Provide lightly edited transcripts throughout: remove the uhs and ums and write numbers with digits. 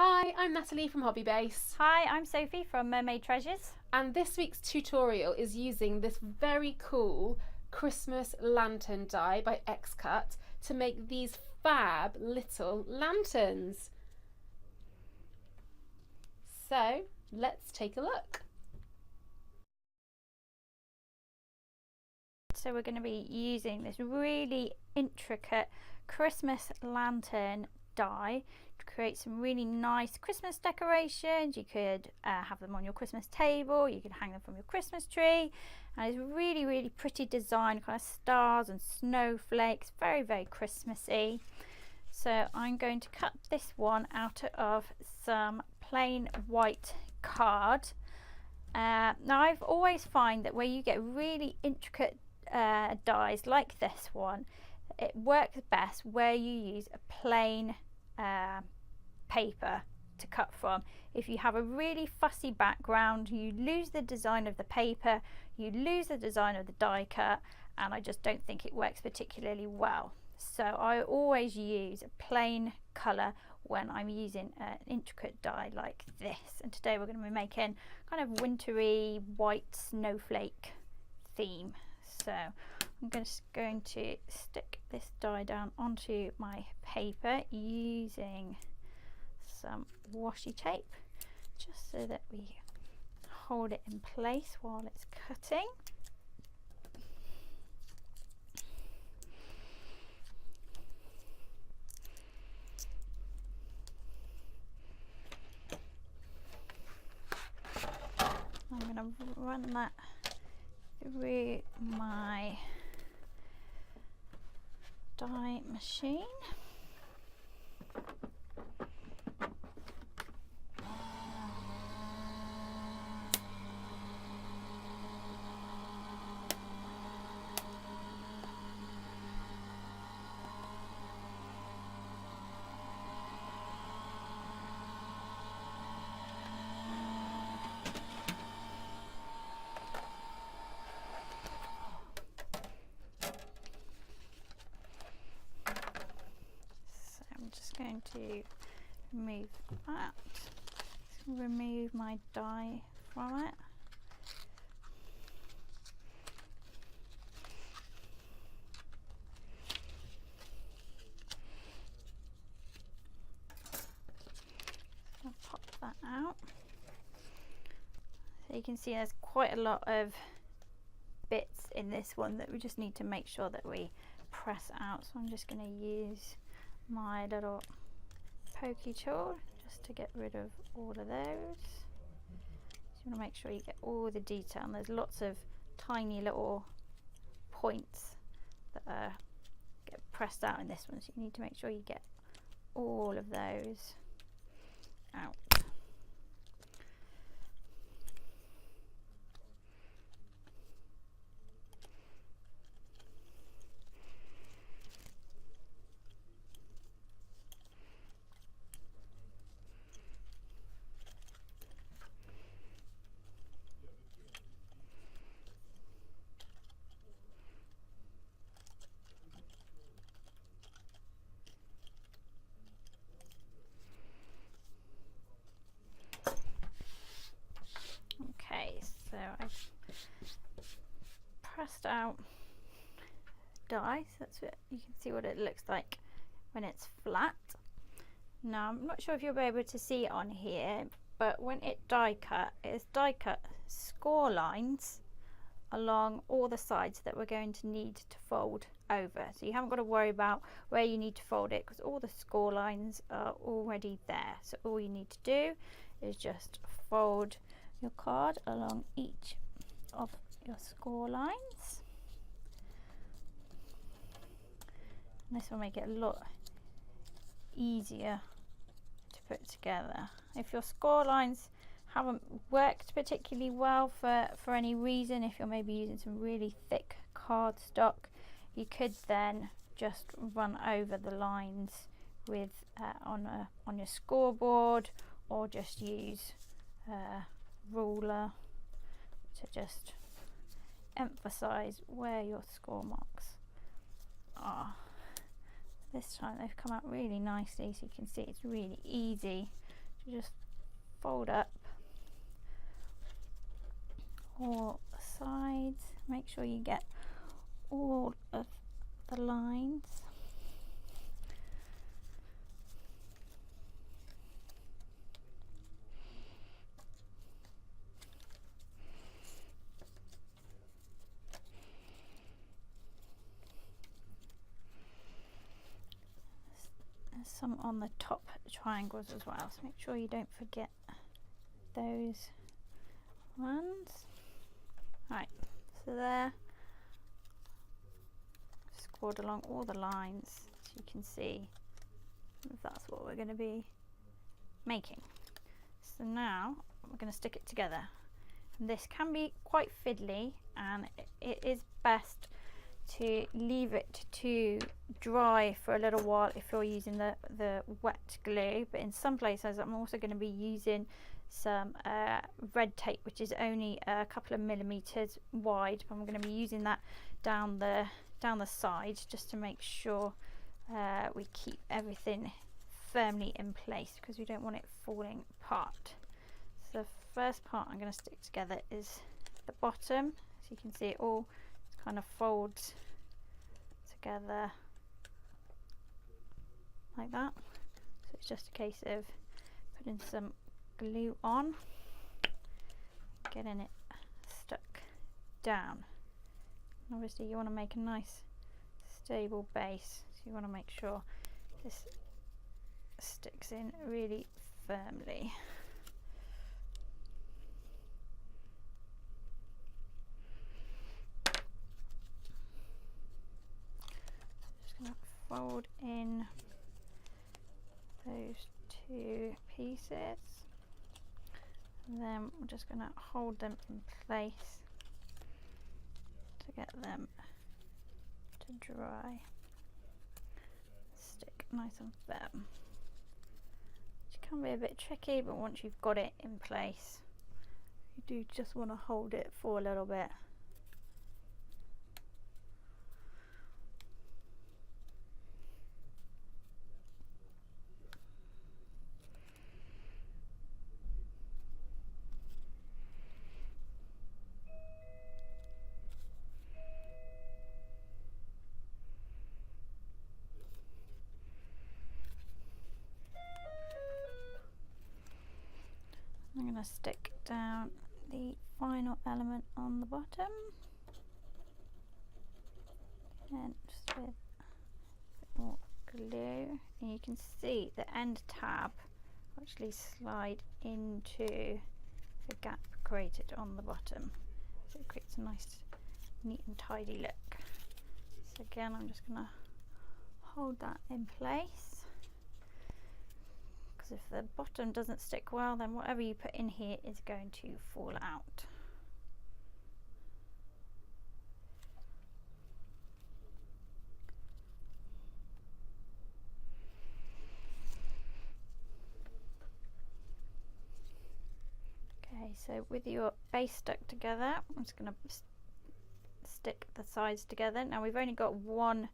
Hi, I'm Natalie from Hobby Base. Hi, I'm Sophie from Mermaid Treasures. And this week's tutorial is using this very cool Christmas lantern die by XCUT to make these fab little lanterns. So let's take a look. So we're going to be using this really intricate Christmas lantern die to create some really nice Christmas decorations. You could have them on your Christmas table, you can hang them from your Christmas tree, and it's really pretty design, kind of stars and snowflakes, very Christmassy. So I'm going to cut this one out of some plain white card. Now I've always find that where you get really intricate dies like this one, it works best where you use a plain paper to cut from. If you have a really fussy background, you lose the design of the paper, you lose the design of the die cut, and I just don't think it works particularly well. So I always use a plain colour when I'm using an intricate die like this. And today we're going to be making kind of wintry white snowflake theme. So I'm just going to stick this die down onto my paper using some washi tape, just so that we hold it in place while it's cutting. I'm going to run that through my die machine. Going to remove that, remove my die from it. I'll pop that out. So you can see there's quite a lot of bits in this one that we just need to make sure that we press out. So I'm just going to use my little pokey tool just to get rid of all of those. So you want to make sure you get all the detail, and there's lots of tiny little points that get pressed out in this one, so you need to make sure you get all of those out. So I've pressed out die, so that's it. You can see what it looks like when it's flat. Now I'm not sure if you'll be able to see it on here, but when it die cut, it's die cut score lines along all the sides that we're going to need to fold over. So you haven't got to worry about where you need to fold it, because all the score lines are already there. So all you need to do is just fold your card along each of your score lines. And this will make it a lot easier to put together. If your score lines haven't worked particularly well for any reason, if you're maybe using some really thick cardstock, you could then just run over the lines with on your scoreboard, or just use ruler to just emphasize where your score marks are. This time they've come out really nicely, so you can see it's really easy You just fold up all sides, make sure you get all of the lines. There's some on the top triangles as well, so make sure you don't forget those ones. Right, so there, scored along all the lines so you can see if that's what we're going to be making. So now we're going to stick it together. And this can be quite fiddly, and it is best to leave it to dry for a little while if you're using the wet glue, but in some places I'm also going to be using some red tape, which is only a couple of millimeters wide, but I'm going to be using that down the sides just to make sure we keep everything firmly in place, because we don't want it falling apart. So the first part I'm going to stick together is the bottom. So you can see it all kind of folds together like that. So it's just a case of putting some glue on, getting it stuck down. Obviously you want to make a nice stable base, so you want to make sure this sticks in really firmly. Just going to fold in those two pieces, and then I'm just going to hold them in place to get them to dry, stick nice and firm. It can be a bit tricky, but once you've got it in place, you do just want to hold it for a little bit. I'm going to stick down the final element on the bottom, and just with a bit more glue, and you can see the end tab actually slide into the gap created on the bottom, so it creates a nice neat and tidy look. So again, I'm just going to hold that in place. If the bottom doesn't stick well, then whatever you put in here is going to fall out. Okay, so with your base stuck together, I'm just going to stick the sides together. Now we've only got one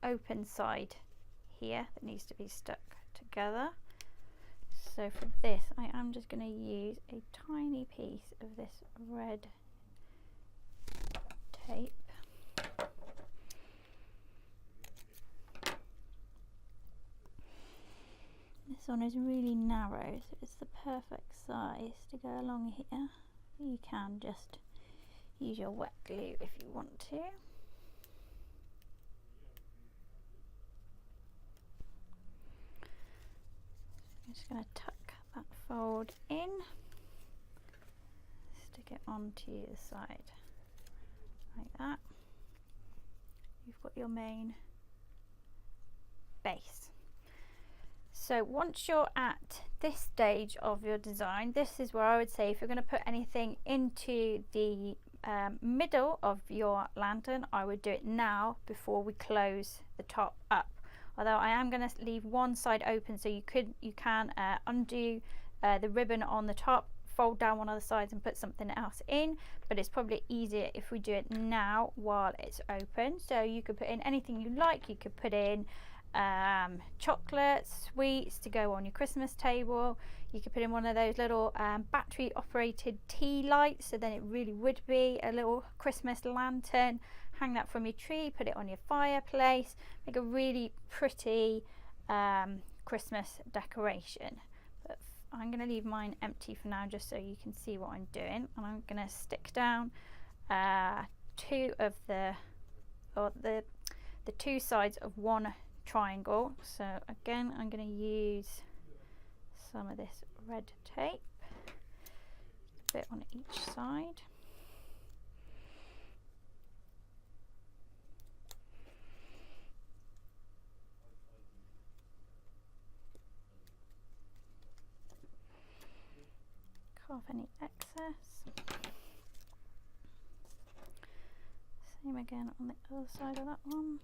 open side here that needs to be stuck together. So for this, I am just going to use a tiny piece of this red tape. This one is really narrow, so it's the perfect size to go along here. You can just use your wet glue if you want to. I'm just going to tuck that fold in, stick it onto the side like that. You've got your main base. So once you're at this stage of your design, this is where I would say if you're going to put anything into the middle of your lantern, I would do it now before we close the top up. Although I am going to leave one side open, so you can undo the ribbon on the top, fold down one of the sides and put something else in, but it's probably easier if we do it now while it's open. So you could put in anything you like. You could put in chocolates, sweets to go on your Christmas table. You could put in one of those little battery operated tea lights, so then it really would be a little Christmas lantern. Hang that from your tree, put it on your fireplace, make a really pretty Christmas decoration. But I'm going to leave mine empty for now just so you can see what I'm doing, and I'm going to stick down two of the two sides of one triangle. So again, I'm going to use some of this red tape, a bit on each side. Off any excess. Same again on the other side of that one.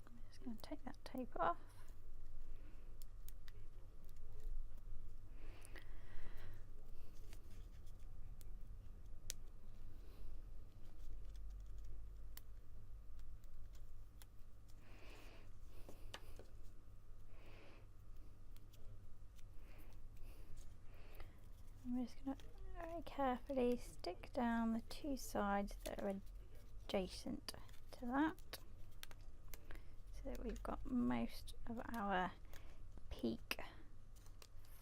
I'm just going to take that tape off. I'm just going to very carefully stick down the two sides that are adjacent to that, so that we've got most of our peak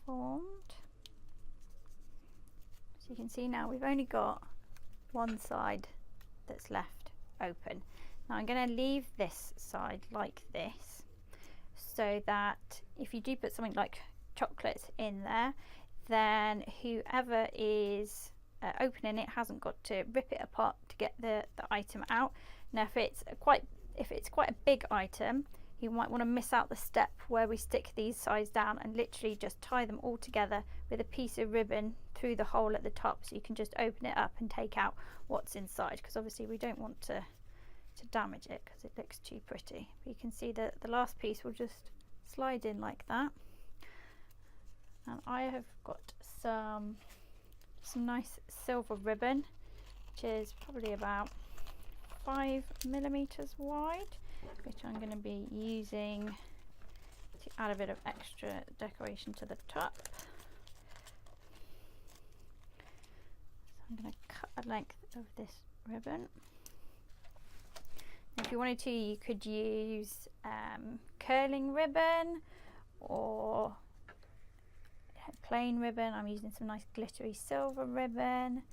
formed. So you can see now we've only got one side that's left open. Now I'm going to leave this side like this, so that if you do put something like chocolates in there, then whoever is opening it hasn't got to rip it apart to get the item out. Now if it's quite a big item, you might want to miss out the step where we stick these sides down and literally just tie them all together with a piece of ribbon through the hole at the top, so you can just open it up and take out what's inside, because obviously we don't want to damage it because it looks too pretty. But you can see that the last piece will just slide in like that. And I have got some nice silver ribbon, which is probably about 5mm wide, which I'm going to be using to add a bit of extra decoration to the top. So I'm going to cut a length of this ribbon. If you wanted to, you could use curling ribbon or plain ribbon. I'm using some nice glittery silver ribbon,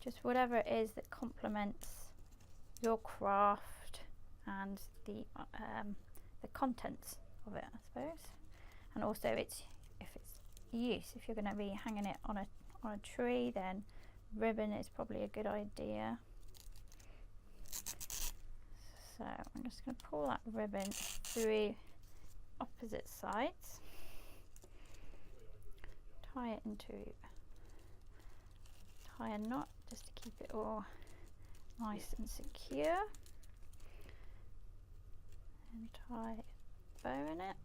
just whatever it is that complements your craft and the contents of it, I suppose. And also if it's use, if you're going to be hanging it on a tree, then ribbon is probably a good idea. So I'm just going to pull that ribbon through opposite sides, tie a knot just to keep it all nice and secure, and tie a bow in it.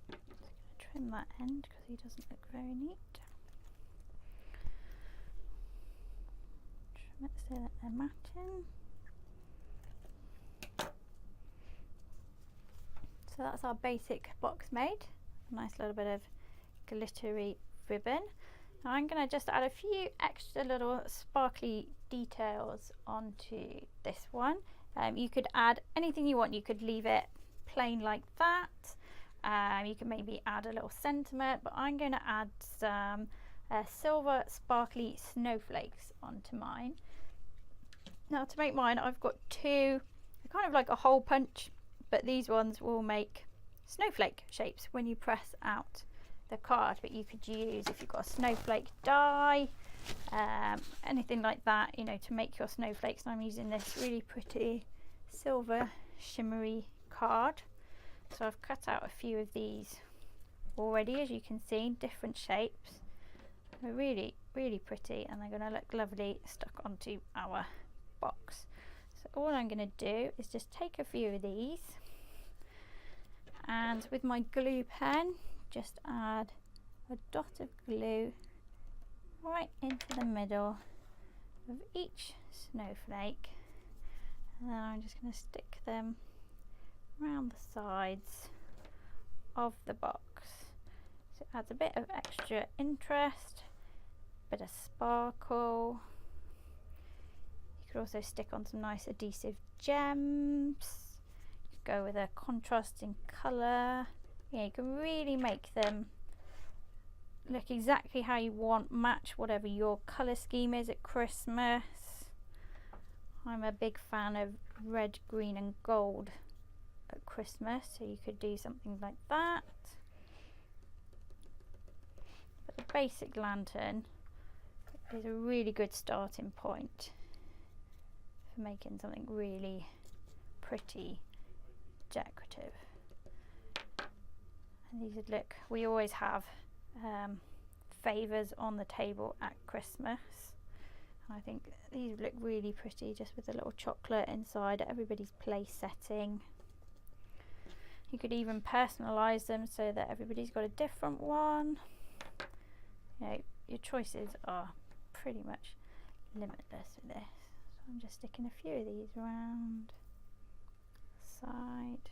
Just going to trim that end because he doesn't look very neat. Trim it so that they're matching. So that's our basic box made. A nice little bit of glittery ribbon. Now I'm going to just add a few extra little sparkly details onto this one. You could add anything you want. You could leave it plain like that. You can maybe add a little sentiment, but I'm going to add some silver sparkly snowflakes onto mine. Now to make mine, I've got two, kind of like a hole punch, but these ones will make snowflake shapes when you press out the card. But you could use, if you've got a snowflake die, anything like that, you know, to make your snowflakes. And I'm using this really pretty silver shimmery card. So I've cut out a few of these already, as you can see, different shapes. They're really, really pretty, and they're going to look lovely stuck onto our box. So So all I'm going to do is just take a few of these and with my glue pen just add a dot of glue right into the middle of each snowflake, and then I'm just going to stick them around the sides of the box. So it adds a bit of extra interest, a bit of sparkle. You could also stick on some nice adhesive gems. You could go with a contrasting colour. Yeah, you can really make them look exactly how you want, match whatever your colour scheme is at Christmas. I'm a big fan of red, green and gold at Christmas, so you could do something like that. But the basic lantern is a really good starting point for making something really pretty, decorative. And these would look, we always have favours on the table at Christmas, and I think these would look really pretty just with a little chocolate inside, everybody's place setting. You could even personalise them so that everybody's got a different one. You know, your choices are pretty much limitless with this. So I'm just sticking a few of these around the side,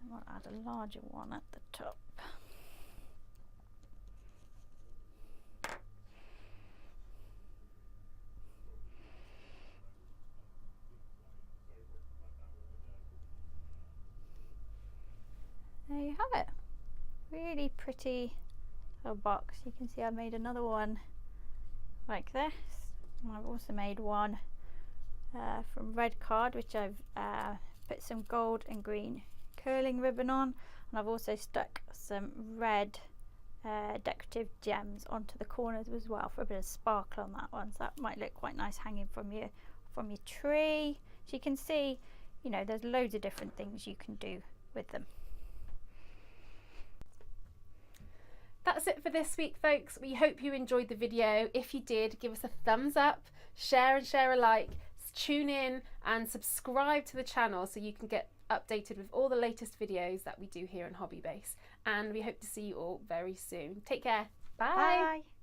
and we'll add a larger one at the top. There you have it. Really pretty little box. You can see I made another one like this. And I've also made one from red card, which I've put some gold and green curling ribbon on, and I've also stuck some red decorative gems onto the corners as well for a bit of sparkle on that one. So that might look quite nice hanging from your tree. So you can see, you know, there's loads of different things you can do with them. That's it for this week, folks. We hope you enjoyed the video. If you did, give us a thumbs up, share alike, tune in and subscribe to the channel so you can get updated with all the latest videos that we do here on Hobby Base. And we hope to see you all very soon. Take care. Bye. Bye.